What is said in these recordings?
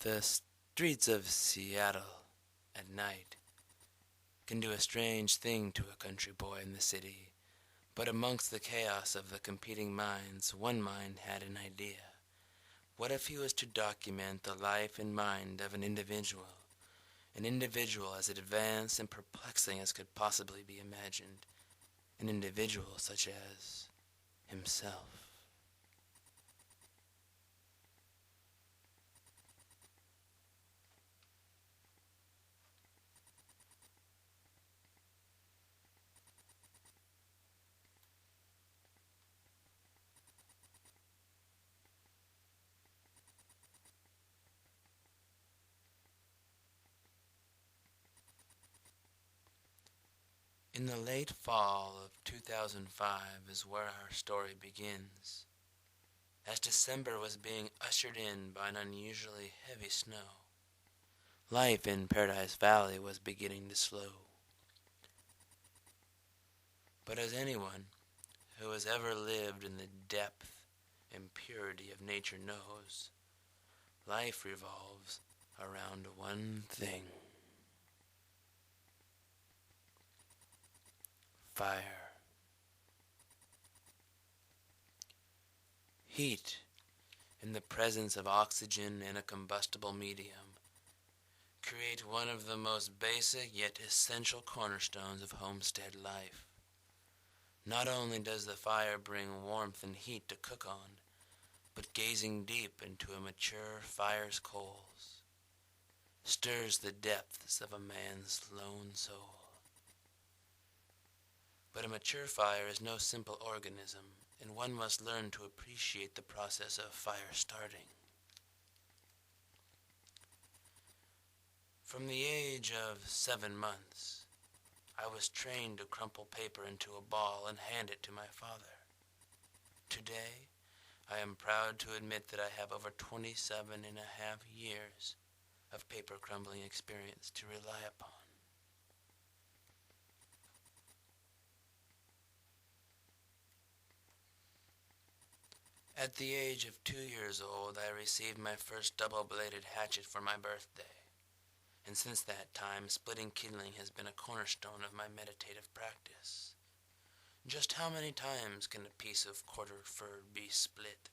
The streets of Seattle at night can do a strange thing to a country boy in the city, but amongst the chaos of the competing minds, one mind had an idea. What if he was to document the life and mind of an individual as advanced and perplexing as could possibly be imagined, an individual such as himself? In the late fall of 2005 is where our story begins, as December was being ushered in by an unusually heavy snow. Life in Paradise Valley was beginning to slow. But as anyone who has ever lived in the depth and purity of nature knows, life revolves around one thing: fire. Heat, in the presence of oxygen in a combustible medium, create one of the most basic yet essential cornerstones of homestead life. Not only does the fire bring warmth and heat to cook on, but gazing deep into a mature fire's coals stirs the depths of a man's lone soul. But a mature fire is no simple organism, and one must learn to appreciate the process of fire starting. From the age of 7 months, I was trained to crumple paper into a ball and hand it to my father. Today, I am proud to admit that I have over 27 and a half years of paper crumbling experience to rely upon. At the age of 2 years old, I received my first double-bladed hatchet for my birthday, and since that time, splitting kindling has been a cornerstone of my meditative practice. Just how many times can a piece of quarter fir be split?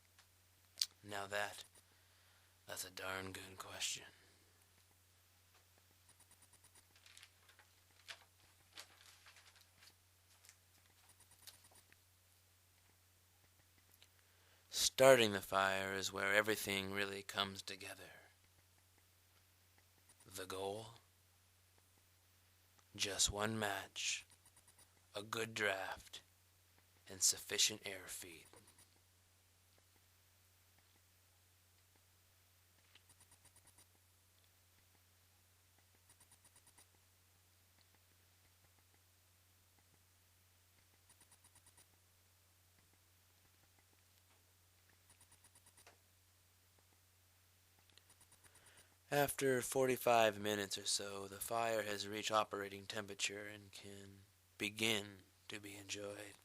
Now that's a darn good question. Starting the fire is where everything really comes together. The goal? Just one match, a good draft, and sufficient air feed. After 45 minutes or so, the fire has reached operating temperature and can begin to be enjoyed.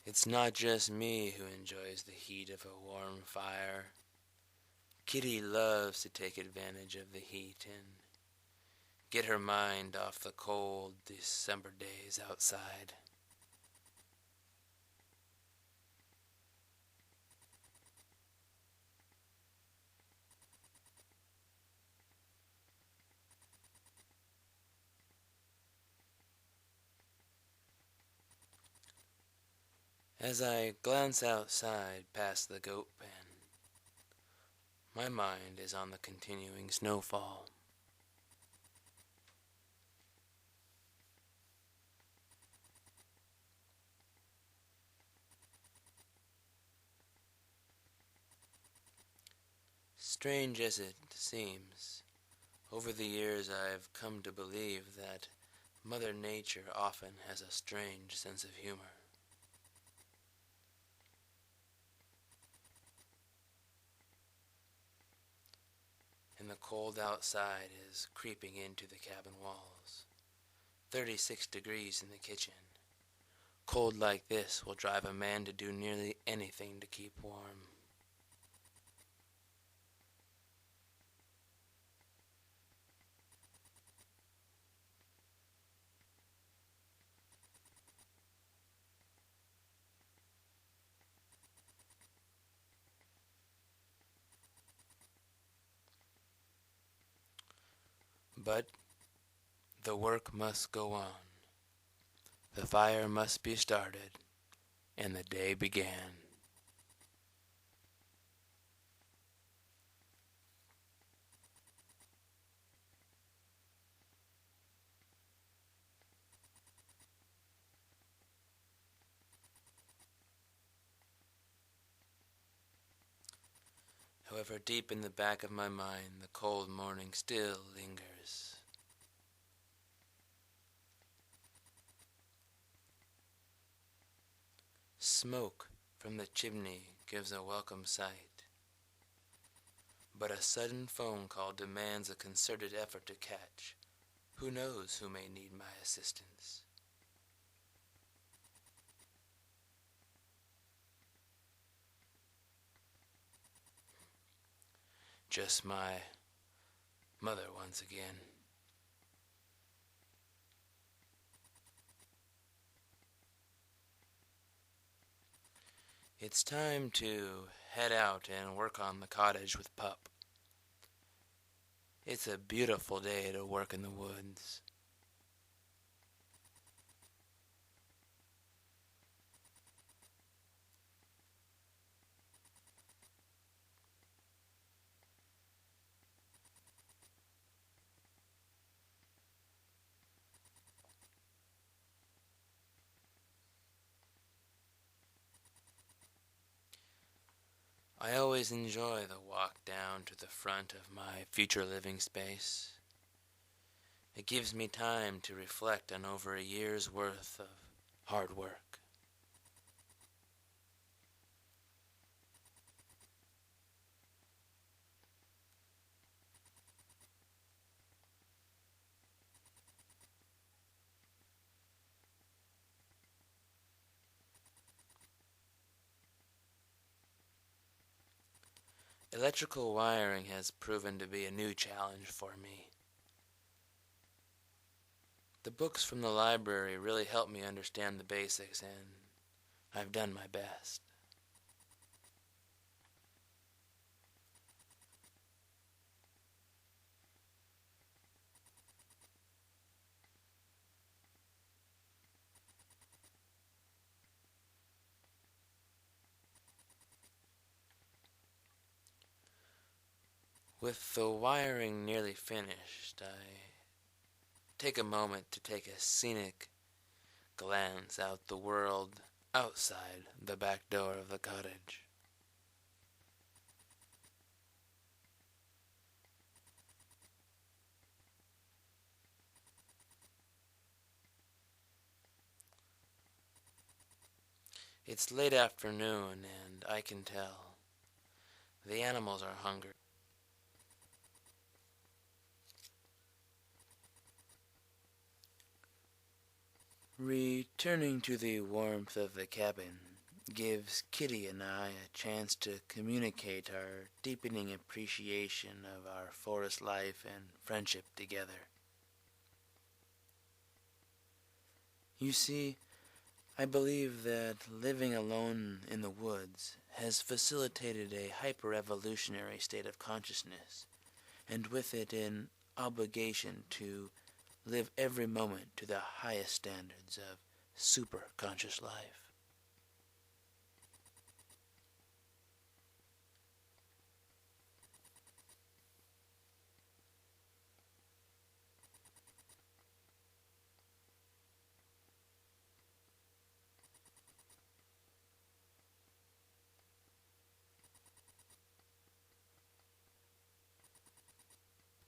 It's not just me who enjoys the heat of a warm fire. Kitty loves to take advantage of the heat and get her mind off the cold December days outside. As I glance outside past the goat pen, my mind is on the continuing snowfall. Strange as it seems, over the years I've come to believe that Mother Nature often has a strange sense of humor. And the cold outside is creeping into the cabin walls. 36 degrees in the kitchen. Cold like this will drive a man to do nearly anything to keep warm. But the work must go on. The fire must be started, and the day began. However, deep in the back of my mind, the cold morning still lingers. Smoke from the chimney gives a welcome sight, but a sudden phone call demands a concerted effort to catch. Who knows who may need my assistance? Just my mother once again. It's time to head out and work on the cottage with Pup. It's a beautiful day to work in the woods. I always enjoy the walk down to the front of my future living space. It gives me time to reflect on over a year's worth of hard work. Electrical wiring has proven to be a new challenge for me. The books from the library really help me understand the basics, and I've done my best. With the wiring nearly finished, I take a moment to take a scenic glance out the world outside the back door of the cottage. It's late afternoon, and I can tell the animals are hungry. Returning to the warmth of the cabin gives Kitty and I a chance to communicate our deepening appreciation of our forest life and friendship together. You see, I believe that living alone in the woods has facilitated a hyper-evolutionary state of consciousness, and with it an obligation to live every moment to the highest standards of super-conscious life.